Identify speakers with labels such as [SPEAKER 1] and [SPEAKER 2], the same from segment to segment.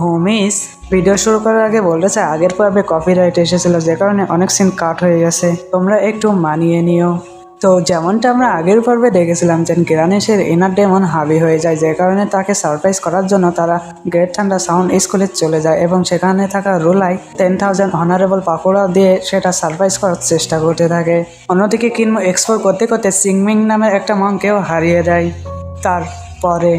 [SPEAKER 1] হোমিস video শুরু করার আগে বলতে চাই আগের পর্বে কপিরাইট এসেছিল, যে কারণে অনেক সিন কাট হয়ে গেছে, তোমরা একটু মানিয়ে নিও। তো যেমনটা আমরা আগের পর্বে দেখেছিলাম যে গ্রানেশের ইনার ডেমন হাবি হয়ে যায়, যে কারণে তাকে সারপ্রাইজ করার জন্য তারা গ্রেট থান্ডার সাউন্ড স্কুলে চলে যায় এবং সেখানে থাকা রুলাই 10,000 অনারেবল পাকোড়া দিয়ে সেটা সারপ্রাইজ করার চেষ্টা করতে থাকে। অন্যদিকে কিনমো এক্সপ্লোর করতে করতে সিংমিং নামের একটা মংকেও হারিয়ে দেয়। তারপরে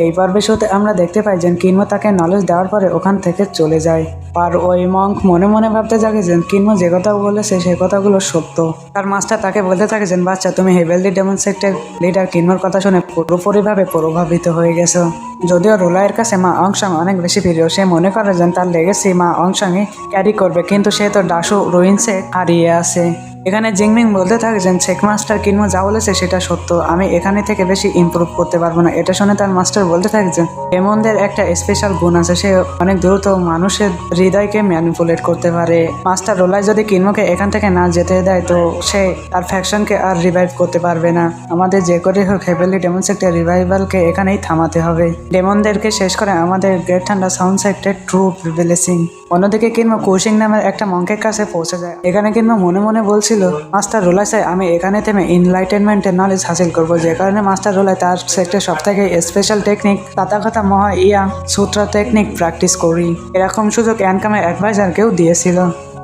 [SPEAKER 1] এই পর্বে শুতে আমরা দেখতে পাই যে কিনমো তাকে নলেজ দেওয়ার পরে ওখান থেকে চলে যায়। আর ওই মঙ্ক মনে মনে ভাবতে থাকে যে কিনমো যে কথা বলেছে সেই কথাগুলো সত্য। তার মাস্টার তাকে বলতে থাকে যে বাচ্চা, তুমি হেভেলদি ডেমন সেক্টর লিডার কিনমোর কথা শুনে পুরোপুরিভাবে প্রভাবিত হয়ে গেছো। যদিও রুলাইয়ের কাছে মা অংশাং অনেক বেশি প্রিয়, সে মনে করে যে তার লেগেসি মা অংশাংই ক্যারি করবে, কিন্তু সে তো ডাসু রুইন্সে হারিয়ে আছে। এখানে জিংমিং বলতে থাকে যে শেখ মাস্টার কিনমো যা বলেছে সেটা সত্য, আমি এখানে থেকে বেশি ইমপ্রুভ করতে পারবো না। এটা শুনে তার মাস্টার বলতে থাকে যে ডেমনদের একটা স্পেশাল গুণ আছে, সে অনেক দ্রুত মানুষের হৃদয়কে ম্যানিপুলেট করতে পারে। মাস্টার রোলাই যদি কিনমোকে এখান থেকে না যেতে দেয় তো সে তার ফ্যাকশনকে আর রিভাইভ করতে পারবে না। আমাদের যে করে হোক হেভেলি ডেমন সেক্টর রিভাইভালকে এখানেই থামাতে হবে। ডেমনদেরকে শেষ করে আমাদের great thunder sound sector true রিভেলেসিং। অন্যদিকে কিনমো কুশিং নামের একটা মঙ্কের কাছে পৌঁছে যায়। এখানে কিনমো মনে মনে বলছিল মাস্টার রোলাই চাই আমি এখানে থেমে ইনলাইটেনমেন্টের নলেজ হাসিল করবো, যে কারণে মাস্টার রোলাই তার সেক্টর সব থেকে স্পেশাল টেকনিক তাতাকাতা মহা ইয়া সূত্র টেকনিক প্র্যাকটিস করি। এরকম সুযোগ অ্যানকামের অ্যাডভাইজারকেও দিয়েছিল।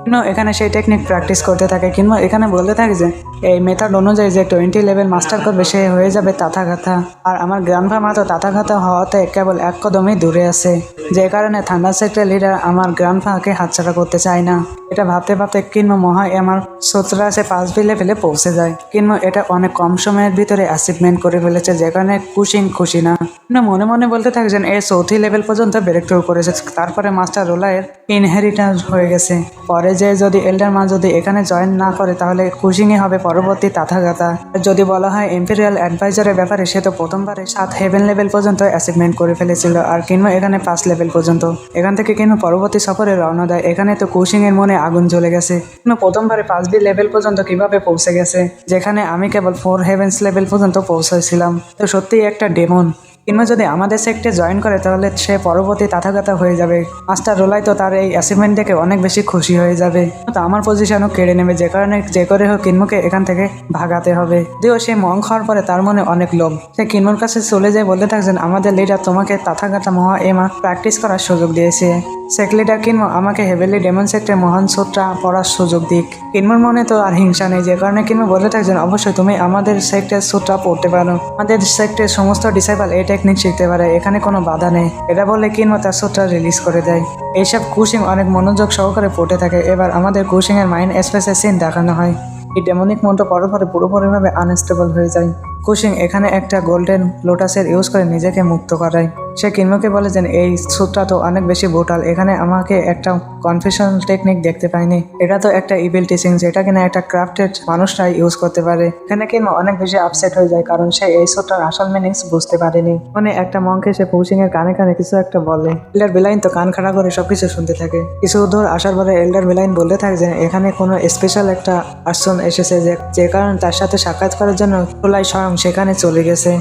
[SPEAKER 1] কিনমো এখানে সেই টেকনিক প্র্যাকটিস করতে থাকে। কিনমো এখানে বলতে থাকে যে এই মেথড অনুযায়ী যে 20 লেভেল মাস্টার করবে সে হয়ে যাবে তাথাগাথা, আর আমার গ্র্যান্ডফা মাত্র তাথাগাথা হওয়াতে কেবল এক কদমই দূরে আছে, যে কারণে থান্ডার সেক্টর লিডার আমার গ্র্যান্ডফাকে হাতছাড়া করতে চায় না। এটা ভাবতে ভাবতে কিনমো মহা আমার সত্রাসে 5 লেভেলে পৌঁছে যায়। কিনমো এটা অনেক কম সময়ের ভিতরে অ্যাচিভমেন্ট করে ফেলেছে, যে কারণে কুশিং খুশি না। কিন্তু মনে মনে বলতে থাকছেন এই 4th লেভেল পর্যন্ত ব্রেক থ্রু করেছে, তারপরে মাস্টার রোলায়ের ইনহেরিটেন্স হয়ে গেছে। পরে যে যদি এল্ডার মা যদি এখানে জয়েন না করে তাহলে কুশিংই হবে পরবর্তী তাথাগাতা। যদি বলা হয় ইম্পেরিয়াল অ্যাডভাইজারের ব্যাপারে, সে তো প্রথমবারে 7 হেভেন লেভেল পর্যন্ত অ্যাচিভমেন্ট করে ফেলেছিল, আর কিনমো এখানে 5 লেভেল পর্যন্ত। এখান থেকে কিনমো পরবর্তী সফরে রওনা দেয়। এখানে তো কুশিং এর মনে আগুন জ্বলে গেছে, কিন্তু প্রথমবারে 5 লেভেল পর্যন্ত কিভাবে পৌঁছে গেছে, যেখানে আমি কেবল 4 হেভেন্স লেভেল পর্যন্ত পৌঁছেছিলাম। তো সত্যিই একটা ডেমন। কিংবা যদি আমাদের সেক্টরে জয়েন করে তাহলে সে পরবর্তী তাথাগাতা হয়ে যাবে। মাস্টার রোলাই তো তার এই অ্যাচিভমেন্ট দেখে অনেক বেশি খুশি হয়ে যাবে, তো আমার পজিশনও কেড়ে নেবে, যে কারণে যে করে হোক কিনমোকে এখান থেকে ভাগাতে হবে। যদিও সে মং খাওয়ার পরে তার মনে অনেক লোভ, সে কিনমোর কাছে চলে যায় বলতে থাকছেন আমাদের লিডার তোমাকে তাথাগাতা মহা এমা প্র্যাকটিস করার সুযোগ দিয়েছে। সেক লিডার কিনমো আমাকে হেভেলি ডেমন সেক্টরে মহান সূত্রা পড়ার সুযোগ দিক। কিনমোর মনে তো আর হিংসা নেই, যে কারণে কিনমো বলতে থাকছেন অবশ্যই তুমি আমাদের সেক্টরের সূত্রা পড়তে পারো, আমাদের সেক্টরের সমস্ত ডিসাইবল এই টেকনিক শিখতে পারে, এখানে কোনো বাধা নেই। এটা বলে কিনমো তার সূত্রা রিলিজ করে দেয়। এইসব কুশিং অনেক মনোযোগ সহকারে পড়তে থাকে। এবার আমাদের কুশিং এর মাইন্ড স্পেসের সিন দেখানো হয়। এই ডেমনিক মনটা পরে পুরোপুরিভাবে আনস্টেবল হয়ে যায়। কুশিং এখানে একটা গোল্ডেন লোটাসের ইউজ করে নিজেকে মুক্ত করায়। সে কিনমোকে বলে যে এই স্যুটটা তো অনেক বেশি ব্রুটাল, এখানে আমাকে একটা কনফিউশন টেকনিক দেখতে পাইনি, এটা তো একটা ইভিল টিচিং যেটা কিনা একটা ক্রাফটেড মানুষরাই ইউজ করতে পারে। এখানে কিনমো অনেক বেশি আপসেট হয়ে যায়, কারণ সে এই স্যুটটার আসল মিনিংস বুঝতে পারেনি। মানে একটা মঙ্কে সে কুশিং এর কানে কানে কিছু একটা বলে, এল্ডার বিলাইন তো কান খাড়া করে সবকিছু শুনতে থাকে। কিছু দূর আসার পরে এল্ডার বিলাইন বলতে থাকে যে এখানে কোনো স্পেশাল একটা পার্সন এসেছে, যে কারণে তার সাথে সাক্ষাৎ করার জন্য রোলাই স্বয়ং সেখানে চলে গেছে।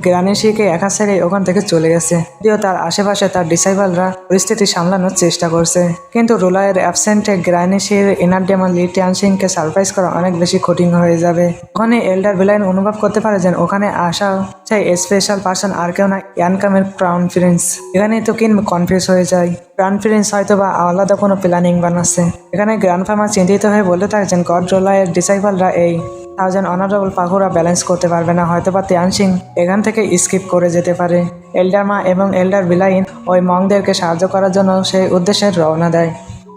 [SPEAKER 1] গ্রানেশিকে একা ছেড়ে ওখান থেকে চলে গেছে। যদিও তার আশেপাশে তার ডিসাইবলরা পরিস্থিতি সামলানোর চেষ্টা করছে, কিন্তু রোলায়ের অ্যাবসেন্টে গ্রানেশির ইনার ডেমন লি টিয়ানশিংকে সারপ্রাইজ করা অনেক বেশি কঠিন হয়ে যাবে। ওখানে এল্ডার বিলাইন অনুভব করতে পারে যে ওখানে আসা চাই স্পেশাল পার্সন আর কেউ না, ইয়ানকামের ক্রাউন প্রিন্স। এখানে তো কিন কনফিউজ হয়ে যায়, ক্রাউন প্রিন্স হয়তো বা আলাদা কোনো প্ল্যানিং বানাচ্ছে। এখানে গ্র্যান্ডফার্মার চিন্তিত হয়ে বলতে থাকছেন গড রোলায়ের ডিসাইবলরা এই 1000 অনারেবল পাকুরা ব্যালেন্স করতে পারবে না, হয়তো বা তিয়ানশিং এখান থেকে স্কিপ করে যেতে পারে। এল্ডার মা এবং এল্ডার বিলাইন ওই মংদেরকে সাহায্য করার জন্য সেই উদ্দেশ্যে রওনা দেয়।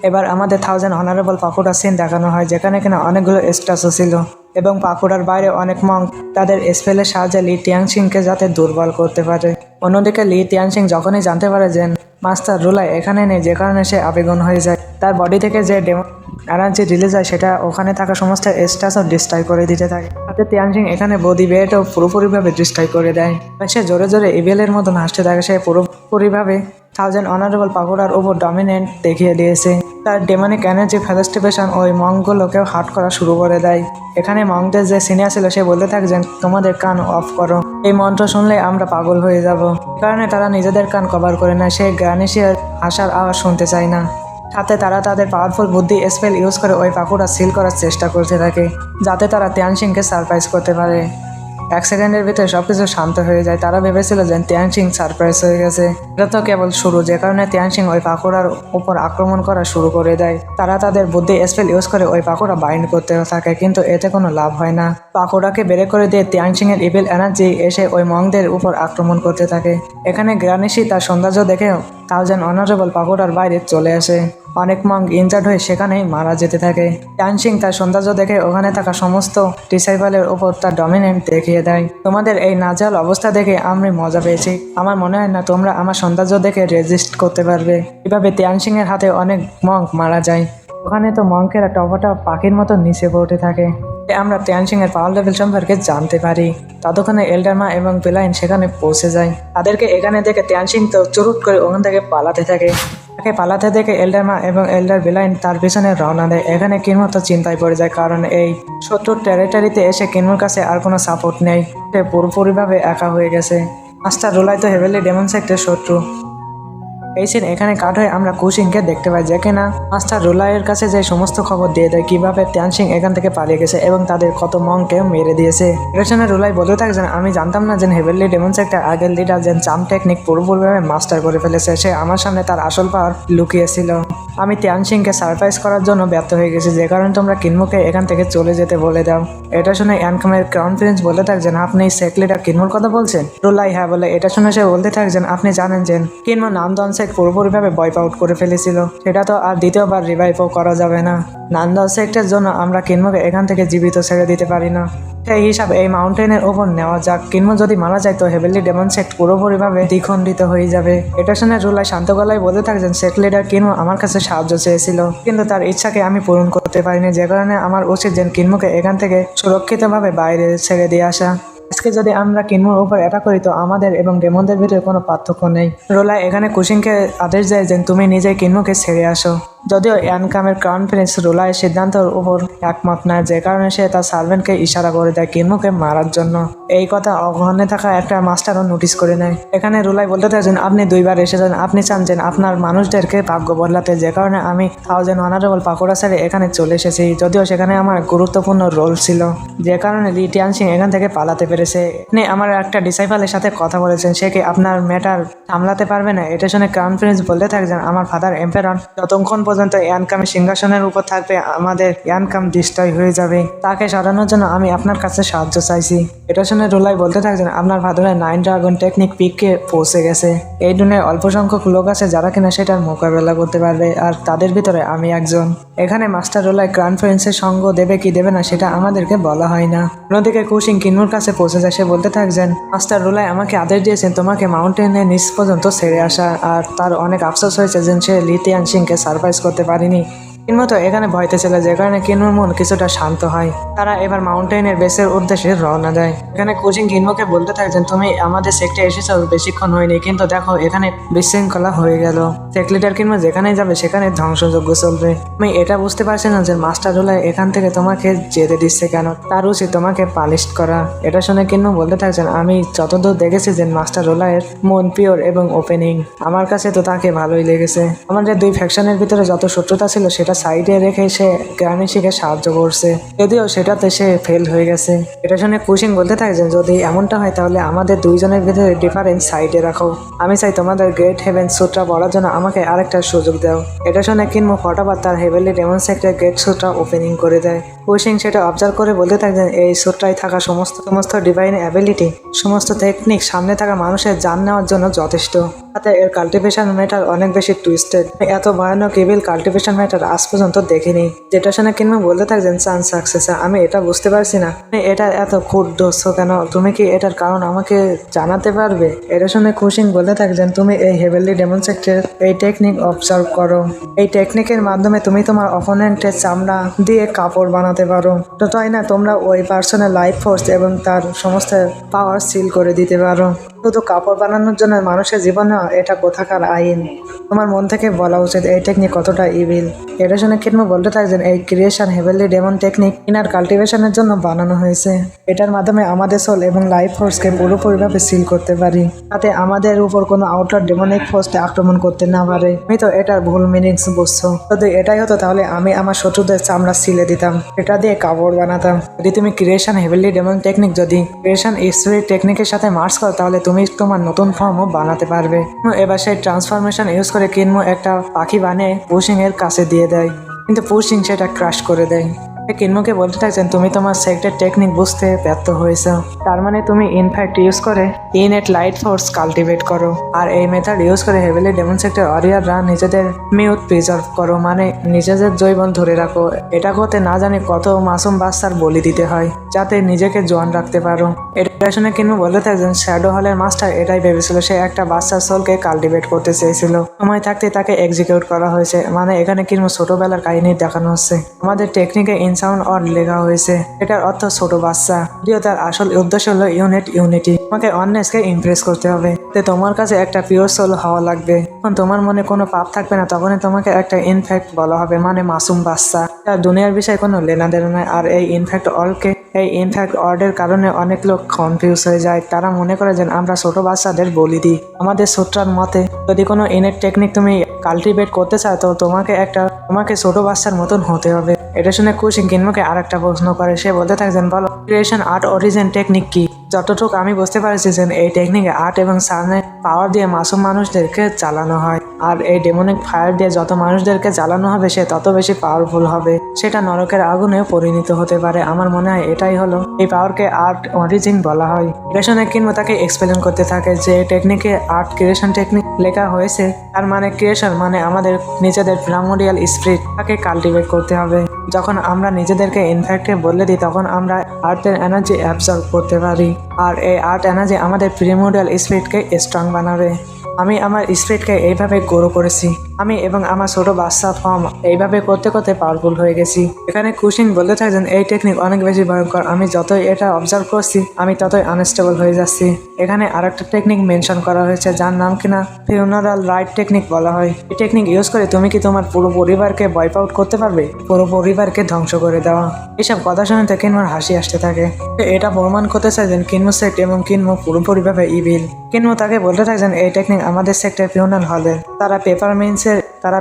[SPEAKER 1] এবার আমাদের 1000 অনারেবল পাকুরা সিন দেখানো হয়, যেখানে কিনা অনেকগুলো স্ট্যাচু ছিল এবং পাকুড়ার বাইরে অনেক মঙ্ক তাদের স্পেলের সাহায্যে লি টিয়ানশিংকে যাতে দুর্বল করতে পারে। অন্যদিকে লি টিয়ানশিং যখনই জানতে পারে যে মাস্টার রুলাই এখানে নেই, যে কারণে সে আবেগন হয়ে যায়। তার বডি থেকে যে ডেমন এনার্জি রিলিজ হয় সেটা ওখানে থাকা সমস্ত স্ট্যাচু ডিস্ট্রয় করে দিতে থাকে। তাতে তিয়ানশিং এখানে বডি বেটও পুরোপুরিভাবে ডিস্ট্রয় করে দেয়। সে জোরে জোরে ইভেলের মতন হাসতে থাকে। সে পুরোপুরিভাবে 1000 অনারেবল পাকুড়ার উপর ডমিনেন্ট দেখিয়ে দিয়েছে। তার ডেমনিক এনার্জি ফেস্টিভেশন ওই মংগুলোকেও হার্ট করা শুরু করে দেয়। এখানে মংদের যে সিনিয়র ছিল সে বলতে থাকে যে তোমাদের কান অফ করো, এই মন্ত্র শুনলে আমরা পাগল হয়ে যাব। কারণে তারা নিজেদের কান কভার করে নেয়, সে গ্রানিশিয়ার আসার আওয়াজ শুনতে চায় না। সাথে তারা তাদের পাওয়ারফুল বুদ্ধি স্পেল ইউজ করে ওই পাকুড়া সিল করার চেষ্টা করতে থাকে, যাতে তারা তিয়ানসিংকে সারপ্রাইজ করতে পারে। 1 সেকেন্ডের ভিতরে সবকিছু শান্ত হয়ে যায়। তারা ভেবেছিল যে তিয়ানসিং সারপ্রাইজ হয়ে গেছে, এটা তো কেবল শুরু, যে কারণে তিয়ানসিং ওই পাকুড়ার উপর আক্রমণ করা শুরু করে দেয়। তারা তাদের বুদ্ধি স্পেল ইউজ করে ওই পাকুড়া বাইন্ড করতে থাকে, কিন্তু এতে কোনো লাভ হয় না। পাকুড়াকে বের করে দিয়ে তিয়ানসিং এর ইভিল এনার্জি এসে ওই মংদের উপর আক্রমণ করতে থাকে। এখানে গ্রানিশি তার সৌন্দর্য দেখে 1000 অনারেবল পাকুড়ার বাইরে চলে আসে। অনেক মং ইনজার্ড হয়ে সেখানেই মারা যেতে থাকে। তিয়ানসিং তার সৌন্দর্য দেখে ওখানে থাকা সমস্ত ডিসাইবলের উপর তার ডমিনেন্ট দেখিয়ে দেয়। তোমাদের এই নাজাল অবস্থা দেখে আমি মজা পেয়েছি, আমার মনে হয় না তোমরা আমার সৌন্দর্য দেখে রেজিস্ট করতে পারবে। এভাবে তিয়ানসিং এর হাতে অনেক মং মারা যায়। ওখানে তো মঙ্কেরা টপটা পাখির মতো নিচে পড়তে থাকে। আমরা তিয়ানসিং এর পাওয়ার লেভেল সম্পর্কে জানতে পারি। ততক্ষণে এল্ডারমা এবং বেলাইন সেখানে পৌঁছে যায়। তাদেরকে এখানে দেখে তিয়ানসিং তো চুরুট করে ওখান থেকে পালাতে থাকে। তাকে পালাতে দেখে এল্ডারমা এবং এল্ডার বেলাইন তার পিছনে রওনা দেয়। এখানে কিনমো তো চিন্তায় পড়ে যায়, কারণ এই শত্রুর টেরিটরিতে এসে কিনমোর কাছে আর কোনো সাপোর্ট নেই, সে পুরোপুরিভাবে একা হয়ে গেছে। মাস্টার রুলাই তো হেভেলি ডেমন সেক্টরের শত্রু। এই সিন এখানে কাট হয়ে আমরা কুশিংকে দেখতে পাই, যে কিনা মাস্টার রুলাইয়ের কাছে যে সমস্ত খবর দিয়ে দেয় কিভাবে তিয়ানসিং এখান থেকে পালিয়ে গেছে এবং তাদের কত মংকে মেরে দিয়েছে। এর জন্য রুলাই বলতে থাকে যে আমি জানতাম না যে হেভেলি ডেমন সেক্টর আগের লিডার যে চাম টেকনিক পুরোপুরিভাবে মাস্টার করে ফেলেছে। সে আমার সামনে তার আসল পাওয়ার লুকিয়েছিল। আমি তিয়ানসিংকে সারপ্রাইজ করার জন্য ব্যর্থ হয়ে গেছি, যে কারণে তোমরা কিনমুকে এখান থেকে চলে যেতে বলে দাও। এটা শুনে ইয়ানকামের ক্রাউন প্রিন্স বলতে থাকছেন আপনি সেক লিডার কিনমুর কথা বলছেন? রুলাই হ্যাঁ বলে। এটা শুনে সে বলতে থাকছেন আপনি জানেন যে কিনমু নামদন সেক পুরোপুরিভাবে ওয়াইপ আউট করে ফেলেছিল, সেটা তো আর দ্বিতীয়বার রিভাইভও করা যাবে না। নান্দন সেক্টরের জন্য আমরা কিনমুকে এখান থেকে জীবিত ছেড়ে দিতে পারি না। সেই হিসাবে এই মাউন্টেনের ওপর নেওয়া যাক। কিনমু যদি মারা যায় তো হেভেলি ডেমন সেক্ট পুরোপুরিভাবে দ্বিখণ্ডিত হয়ে যাবে। এটা শুনে রুলাই শান্ত গলায় বলতে থাকছেন সেক লিডার কিনমু আমার কাছে সাহায্য চেয়েছিল, কিন্তু তার ইচ্ছাকে আমি পূরণ করতে পারিনি, যে কারণে আমার উচিত যে কিনমুকে এখান থেকে সুরক্ষিতভাবে বাইরে ছেড়ে দিয়ে আসা। আজকে যদি আমরা কিনমুর উপর অ্যাটাক করি তো আমাদের এবং ডেমনদের ভিতরে কোনো পার্থক্য নেই। রোলাই এখানে কুশিংকে আদেশ দেয় যে তুমি নিজে কিনমুকে ছেড়ে আসো। যদিও ইয়ানকামের ক্রাউন প্রিন্স রোলাইয়ের সিদ্ধান্তের উপর একমত নয়, যে কারণে সে তার সার্ভেন্টকে ইশারা করে দেয় কিনমুকে মারার জন্য। এই কথা অগহনে থাকা একটা মাস্টারও নোটিস করে নেয়। এখানে রোলাই বলতে থাকেন আপনি 2বার এসেছেন, আপনি চান যে আপনার মানুষদেরকে ভাগ্য বদলাতে, যে কারণে আমি 1000 অনারেবল পাকুড়া ছেড়ে এখানে চলে এসেছি। যদিও সেখানে আমার গুরুত্বপূর্ণ রোল ছিল, যে কারণে লি তিয়ানসিং এখান থেকে পালাতে পেরেছে। আপনি আমার একটা ডিসাইপলের সাথে কথা বলেছেন, সে কি আপনার ম্যাটার সামলাতে পারবে না? এটা শুনে ক্রাউন প্রিন্স বলতে থাকছেন আমার ফাদার এম্পেরর যতক্ষণ পর্যন্ত ইয়ানকামের সিংহাসনের উপর থাকবে আমাদের ইয়ানকাম ডিস্ট্রয় হয়ে যাবে। তাকে সরানোর জন্য আমি আপনার কাছে সাহায্য চাইছি। এটা শুনে রোলাই বলতে থাকছেন আপনার ফাদারের 9 ড্রাগন টেকনিক পিককে পৌঁছে গেছে। এই দুনিয়ায় অল্প সংখ্যক লোক আছে যারা কিনা সেটার মোকাবেলা করতে পারবে, আর তাদের ভিতরে আমি একজন। এখানে মাস্টার রোলাই ক্রাউন প্রিন্সের সঙ্গ দেবে কি দেবে না সেটা আমাদেরকে বলা হয় না। অন্যদিকে কুশিং কিনমুর কাছে পৌঁছে যায়। সে বলতে থাকছেন মাস্টার রোলাই আমাকে আদেশ দিয়েছেন তোমাকে মাউন্টেনের নিচ পর্যন্ত ছেড়ে আসা, আর তার অনেক আফসোস হয়েছে যে সে লি তিয়ানসিংকে সারপ্রাইজ করতে পারেনি। কিনমু তো এখানে ভয়তে ছিল, যে কারণে কিনমুর মন কিছুটা শান্ত হয়। তারা এবার মাউন্টেনের বেসের উদ্দেশ্যে রওনা দেয়। এখানে কোচিং কিনমুকে বলতে থাকছেন তুমি আমাদের সেক্টরে এসেছো বেশিক্ষণ হয়নি, কিন্তু দেখো এখানে বিশৃঙ্খলা হয়ে গেল। সেক লিডার কিনমু যেখানেই যাবে সেখানে ধ্বংসযজ্ঞ চলবে। আমি এটা বুঝতে পারছি না যে মাস্টার রোলাই এখান থেকে তোমাকে যেতে দিচ্ছে কেন, তার উচিত তোমাকে পালিশ করা। এটা শুনে কিনমু বলতে থাকছেন আমি যতদূর দেখেছি যে মাস্টার রোলাইয়ের মন পিওর এবং ওপেনিং, আমার কাছে তো তাকে ভালোই লেগেছে। আমাদের 2 ফ্যাকশনের ভিতরে যত শত্রুতা ছিল সেটা সাইডে রেখে সে গ্রানিশিকে সাহায্য করছে, যদিও সেটাতে সে ফেল হয়ে গেছে। এটা শুনে কুশিং বলতে থাকছেন যদি এমনটা হয় তাহলে আমাদের দুইজনের ভিতরে ডিফারেন্স সাইডে রাখো। আমি চাই তোমাদের গ্রেট হেভেন স্যুটটা পড়ার জন্য আমাকে আরেকটা সুযোগ দাও। এটা শুনে কিনমু ফটাফট তার হেভেলি ডেমন সেক্টর গ্রেট স্যুটটা ওপেনিং করে দেয়। কুশিং সেটা অবজার্ভ করে বলতে থাকছেন এই স্যুটটায় থাকা সমস্ত ডিভাইন অ্যাবিলিটি, সমস্ত টেকনিক সামনে থাকা মানুষের জান নেওয়ার জন্য যথেষ্ট। সাথে এর কাল্টিভেশন ম্যাটার অনেক বেশি টুইস্টেড। এত ভয়ানক ইভিল কাল্টিভেশন ম্যাটার আজ পর্যন্ত দেখিনি। যেটা শুনে কিনমু বলতে থাকছেন চান্স সাকসেস, আমি এটা বুঝতে পারছি না এটা এত ক্ষুদ্রস্য কেন, তুমি কি এটার কারণ আমাকে জানাতে পারবে? এটা শুনে কুশিং বলতে থাকছেন তুমি এই হেভেলি ডেমন সেক্টর এই টেকনিক অবজার্ভ করো। এই টেকনিকের মাধ্যমে তুমি তোমার অপোনেন্টের চামড়া দিয়ে কাপড় বানাতে পারো। তো তাই না তোমরা ওই পার্সনের লাইফ ফোর্স এবং তার সমস্ত পাওয়ার সিল করে দিতে পারো। শুধু কাপড় বানানোর জন্য মানুষের জীবন নেওয়া এটা কোথাকার আইন? তোমার মন থেকে বলা উচিত এই টেকনিক কতটা ইভিল। এটা শুনে কিনমো বলতে থাকছেন এই creation heavenly demon technique inner কাল্টিভেশনের জন্য বানানো হয়েছে। এটার মাধ্যমে আমাদের সোল এবং লাইফ ফোর্সকে পুরোপুরিভাবে সিল করতে পারি, যাতে আমাদের উপর কোনো আউটার ডেমনিক ফোর্সকে আক্রমণ করতে না পারে। তুমি তো এটার ভুল মিনিংস বুঝছো। যদি এটাই হতো তাহলে আমি আমার শত্রুদের চামড়া সিলে দিতাম, এটা দিয়ে কাপড় বানাতাম। যদি তুমি ক্রিয়েশন হেভেনলি ডেমন টেকনিক যদি ক্রিয়েশন স্পিরিট টেকনিকের সাথে মার্চ করো তাহলে তুমি তোমার নতুন ফর্মও বানাতে পারবে। এবার সেই ট্রান্সফরমেশন ইউজ করে কিনমো একটা পাখি বানিয়ে পুশিং এর কাছে দিয়ে দেয়, কিন্তু পুশিং সেটা ক্রাশ করে দেয়। কিনমোকে বলতে থাকছেন তুমি তোমার সেক্টর টেকনিক বুঝতে ব্যর্থ হয়েছো, তার মানে তুমি ইনফ্যাক্ট ইউজ করে ইনএট লাইট ফোর্স কাল্টিভেট করো। আর এই মেথড ইউজ করে হেভেলি ডেমন সেক্টর ওয়ারিয়াররা নিজেদের মিউট প্রিজার্ভ করো, মানে নিজেদের জৈবন ধরে রাখো। এটা করতে না জানি কত মাসুম বাচ্চার বলি দিতে হয় যাতে নিজেকে জোয়ান রাখতে পারো। এটা শুনে কিনমো বলতে থাকছেন শ্যাডো হলের মাস্টার এটাই ভেবেছিল, সে একটা বাচ্চার সোলকে কাল্টিভেট করতে চেয়েছিল, সময় থাকতে তাকে এক্সিকিউট করা হয়েছে। মানে এখানে কিনমো ছোটবেলার কাহিনী দেখানো হচ্ছে। আমাদের টেকনিকে ইনসাউন্ড অর লেখা হয়েছে, এটার অর্থ ছোট বাচ্চা, যদিও তার আসল উদ্দেশ্য হলো ইউনিটি। তোমাকে অন্যকে ইমপ্রেস করতে হবে, তো তোমার কাছে একটা পিওর সোল হওয়া লাগবে। যখন তোমার মনে কোনো পাপ থাকবে না তখনই তোমাকে একটা ইনফ্যাক্ট বলা হবে, মানে মাসুম বাচ্চা, তার দুনিয়ার বিষয়ে কোনো লেনাদেনা নাই। আর এই ইনফ্যাক্ট অর্ডের কারণে অনেক লোক কনফিউজ হয়ে যায়, তারা মনে করে যে আমরা ছোট বাচ্চাদের বলি দিই। আমাদের সূত্রার মতে যদি কোনো ইনেট টেকনিক তুমি কাল্টিভেট করতে চাও তো তোমাকে ছোট বাচ্চার মতন হতে হবে। এটা শুনে কুশিং কিনমোকে আর একটা প্রশ্ন করে, সে বলতে থাকছেন বলো ক্রিয়েশন আর্ট অরিজিন টেকনিক কি? যতটুকু আমি বুঝতে পারছি যে এই টেকনিকে আর্ট এবং সানের পাওয়ার দিয়ে মাসুম মানুষদেরকে চালানো হয়, আর এই ডেমনিক ফায়ার দিয়ে যত মানুষদেরকে চালানো হবে সে তত বেশি পাওয়ারফুল হবে, সেটা নরকের আগুনেও পরিণত হতে পারে। আমার মনে হয় এটাই হলো এই পাওয়ারকে আর্ট অরিজিন বলা হয়। এটা শুনে কিনমো তাকে এক্সপ্লেন করতে থাকে যে টেকনিকে আর্ট ক্রিয়েশন টেকনিক লেখা হয়েছে, তার মানে ক্রিয়েশন মানে আমাদের নিজেদের প্রাইমোরিয়াল স্পিরিট তাকে কাল্টিভেট করতে হবে। যখন আমরা নিজেদেরকে ইনফ্যাক্টে বদলে দিই তখন আমরা আর্টের এনার্জি অ্যাবজর্ব করতে পারি, আর এই আর্ট এনার্জি আমাদের প্রিমোরিয়াল স্পিরিটকে স্ট্রং বানাবে। আমি আমার স্পিরিটকে এইভাবে গ্রো করেছি, আমি এবং আমার ছোট বাচ্চা ফর্ম এইভাবে করতে করতে পাওয়ারফুল হয়ে গেছি। এখানে কুশিং বলতে থাকছেন এই টেকনিক অনেক বেশি ভয়ঙ্কর, আমি যতই এটা অবজার্ভ করছি আমি ততই আনস্টেবল হয়ে যাচ্ছি। এখানে আরেকটা টেকনিক মেনশন করা হয়েছে যার নাম কিনা ফিউনারাল রাইট টেকনিক বলা হয়। এই টেকনিক ইউজ করে তুমি কি তোমার পুরো পরিবারকে ওয়াইপ আউট করতে পারবে, পুরো পরিবারকে ধ্বংস করে দেওয়া। এইসব কথা শুনতে কিনমোর হাসি আসতে থাকে। এটা প্রমাণ করতে চাইছেন কিনমো সেক্ট এবং কিনমো পুরোপুরিভাবে ইভিল। কিনমো তাকে বলতে থাকছেন এই টেকনিক আমাদের সেক্টর ফিউনাল হলে তারা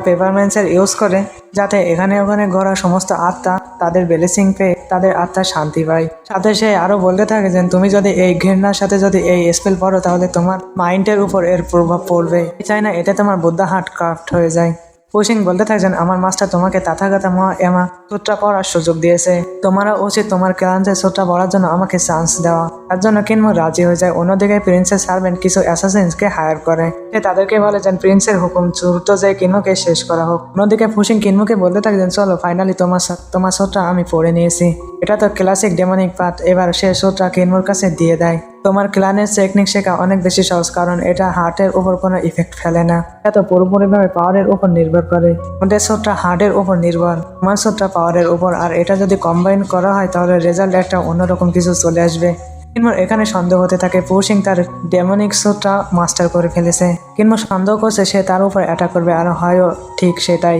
[SPEAKER 1] পেপারমেন্টসের ইউজ করে যাতে এখানে ওখানে ঘোরা সমস্ত আত্মা তাদের ব্লেসিং পেয়ে তাদের আত্মার শান্তি পায়। সাথে সে আরো বলতে থাকে যে তুমি যদি এই ঘৃণার সাথে যদি এই স্পেল পড়ো তাহলে তোমার মাইন্ডের উপর এর প্রভাব পড়বে, চাই না এতে তোমার বুদ্ধা হার্ট ক্রাফট হয়ে যায়। পুশিং বলতে থাকছেন আমার মাস্টার তোমাকে তাথাগতা মহা এমা সূত্রা পড়ার সুযোগ দিয়েছে, তোমারও উচিত তোমার ক্লান্তের সূত্রা পড়ার জন্য আমাকে চান্স দেওয়া। তার জন্য কিনমো রাজি হয়ে যায়। অন্যদিকে প্রিন্সের সার্ভেন্ট কিছু অ্যাসাসিনসকে হায়ার করে, সে তাদেরকে বলে যেন প্রিন্সের হুকুম দ্রুত যে কিনমোকে শেষ করা হোক। অন্যদিকে পুশিং কিনমোকে বলতে থাকছেন চলো ফাইনালি তোমার সূত্রা আমি পড়ে নিয়েছি, এটা তো ক্লাসিক ডেমনিক পাথ। এবার সে সূত্রা কিনমোর কাছে দিয়ে দেয়। তোমার ক্লানের টেকনিক শেখা অনেক বেশি সহজ, কারণ এটা হার্টের উপর কোনো ইফেক্ট ফেলে না, এটা পুরোপুরিভাবে পাওয়ারের উপর নির্ভর করে। আমাদের সূত্রা হার্টের উপর নির্ভর, তোমার সূত্রা পাওয়ারের উপর, আর এটা যদি কম্বাইন করা হয় তাহলে রেজাল্ট একটা অন্যরকম কিছু চলে আসবে। কিনমোর এখানে সন্দেহ হতে থাকে পুশিং তার ডেমনিক সূত্রা মাস্টার করে ফেলেছে। কিনমো সন্দেহ করছে সে তার উপর অ্যাটাক করবে, আর হয়ও ঠিক সেটাই,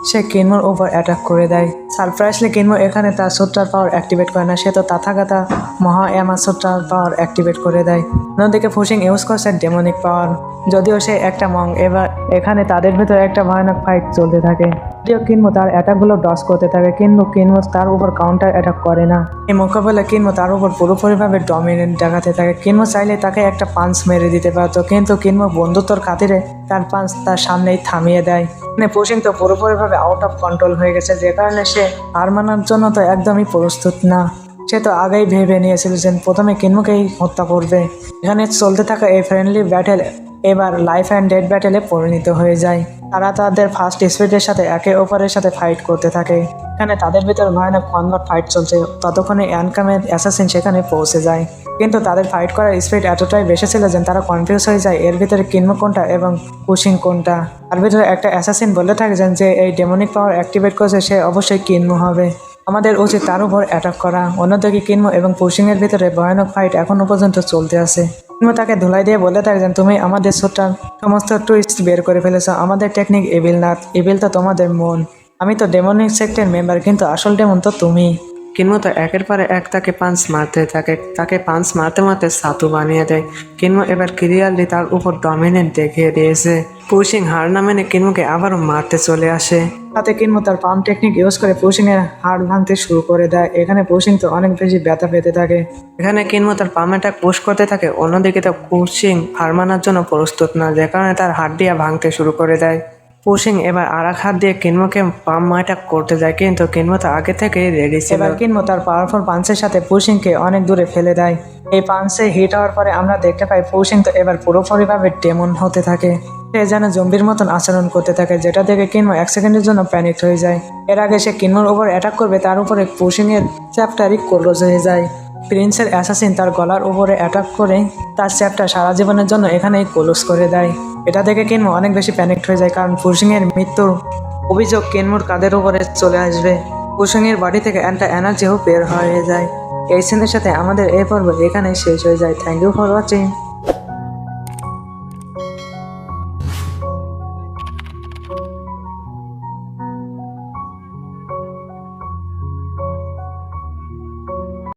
[SPEAKER 1] সে কিনমোর উপর অ্যাটাক করে দেয়। সারপ্রাইজলি কিনমো এখানে তার সূত্রার পাওয়ার অ্যাক্টিভেট করে না, সে তো তাথাগাতা মহা এমা সূত্রার পাওয়ার অ্যাক্টিভেট করে দেয়। অন্যদিকে পুশিং ইউজ করছে ডেমনিক পাওয়ার, যদিও সে একটা মং। এবার এখানে তাদের ভিতরে একটা ভয়ানক ফাইট চলতে থাকে, যদিও কিনমো তার অ্যাটাকগুলো ডস করতে থাকে কিন্তু কিনমো তার উপর কাউন্টার অ্যাটাক করে না। এই মোকাবেলা কিনমো তার উপর পুরোপুরিভাবে ডমিনেন্ট দেখাতে থাকে। কিনমো চাইলে তাকে একটা পাঞ্চ মেরে দিতে পারতো, কিন্তু কিনমো বন্ধুত্বর খাতিরে তার পাঞ্চ তার সামনেই থামিয়ে দেয়। মানে পুশিং তো পুরোপুরিভাবে আউট অফ কন্ট্রোল হয়ে গেছে, যে কারণে সে হার মানার জন্য তো একদমই প্রস্তুত না। সে তো আগেই ভেবে নিয়েছিল যে প্রথমে কিনমোকেই হত্যা করবে। এখানে চলতে থাকা এই ফ্রেন্ডলি ব্যাটেল এবার লাইফ অ্যান্ড ডেথ ব্যাটেলে পরিণত হয়ে যায়। তারা তাদের ফার্স্ট স্পিডের সাথে একে অপরের সাথে ফাইট করতে থাকে। এখানে তাদের ভিতর ভয়ানক কনভার্ট ফাইট চলছে, ততক্ষণে অ্যানকামের অ্যাসাসিন সেখানে পৌঁছে যায়। কিন্তু তাদের ফাইট করার স্পিড এতটাই বেশি ছিল যে তারা কনফিউজ হয়ে যায় এর ভিতরে কিনমো কোনটা এবং পুশিং কোনটা। তার ভিতরে একটা অ্যাসাসিন বলে থাকে যে এই ডেমনিক পাওয়ার অ্যাক্টিভেট করছে সে অবশ্যই কিনমো হবে, আমাদের উচিত তার উপর অ্যাটাক করা। অন্যদিকে কিনমো এবং পুশিং এর ভিতরে ভয়ানক ফাইট এখনো পর্যন্ত চলতে আছে। কিনমো তাকে ধুলাই দিয়ে বলে থাকছেন তুমি আমাদের সূত্রার সমস্ত টুইস্ট বের করে ফেলেছো, আমাদের টেকনিক ইভিল না, ইভিল তো তোমাদের মন। আমি তো ডেমনিক সেক্টের মেম্বার, কিন্তু আসল ডেমন তো তুমি।
[SPEAKER 2] কিনমো তো একের পরে এক তাকে পাঞ্চ মারতে থাকে, তাকে পাঞ্চ মারতে মারতে সাতু বানিয়ে দেয়। কিনমো এবার ক্লিয়ারলি তার উপর ডমিনেন্ট দেখিয়ে দিয়েছে। পুশিং হার না মেনে কিনমোকে আবারও মারতে চলে আসে।
[SPEAKER 1] তাতে কিনমো তার পাম্প টেকনিক ইউজ করে পুশিং এর হাড় ভাঙতে শুরু করে দেয়। এখানে পুশিং তো অনেক বেশি ব্যথা পেতে থাকে।
[SPEAKER 2] এখানে কিনমো তার পাম অ্যাটাক পুশ করতে থাকে, অন্যদিকে তো পুশিং হার মানার জন্য প্রস্তুত না, যে কারণে তার হাত দিয়ে ভাঙতে শুরু করে দেয়। পুশিং এবার আর এক হাত দিয়ে কিনমোকে পাম অ্যাটাক করতে যায়, কিন্তু কিনমো তো আগে থেকে রেডি ছিল।
[SPEAKER 1] এবার কিনমো তার পাওয়ারফুল পাঞ্চের সাথে পুশিংকে অনেক দূরে ফেলে দেয়। এই পাঞ্চে হিট হওয়ার পরে আমরা দেখতে পাই পুশিং তো এবার পুরোপুরিভাবে ডেমন হতে থাকে। সে যেন জম্বির মতন আচরণ করতে থাকে, যেটা দেখে কিনমো 1 সেকেন্ডের জন্য প্যানিক হয়ে যায়। এর আগে সে কিনমোর উপর অ্যাটাক করবে, তার উপরে পুশিং এর চ্যাপ্টারই ক্লোজ হয়ে যায়। প্রিন্সের অ্যাসাসিন তার গলার উপরে অ্যাটাক করে তার চ্যাপ্টার সারা জীবনের জন্য এখানেই ক্লোজ করে দেয়। এটা দেখে কিনমো অনেক বেশি প্যানিক হয়ে যায়, কারণ পুশিং এর মৃত্যুর অভিযোগ কিনমোর কাঁধের উপরে চলে আসবে। কুসুঙের বাড়ি থেকে একটা এনার্জিও বের হয়ে যায়। এই সিনের সাথে আমাদের এই পর্ব এখানেই শেষ হয়ে যায়। Thank you for watching.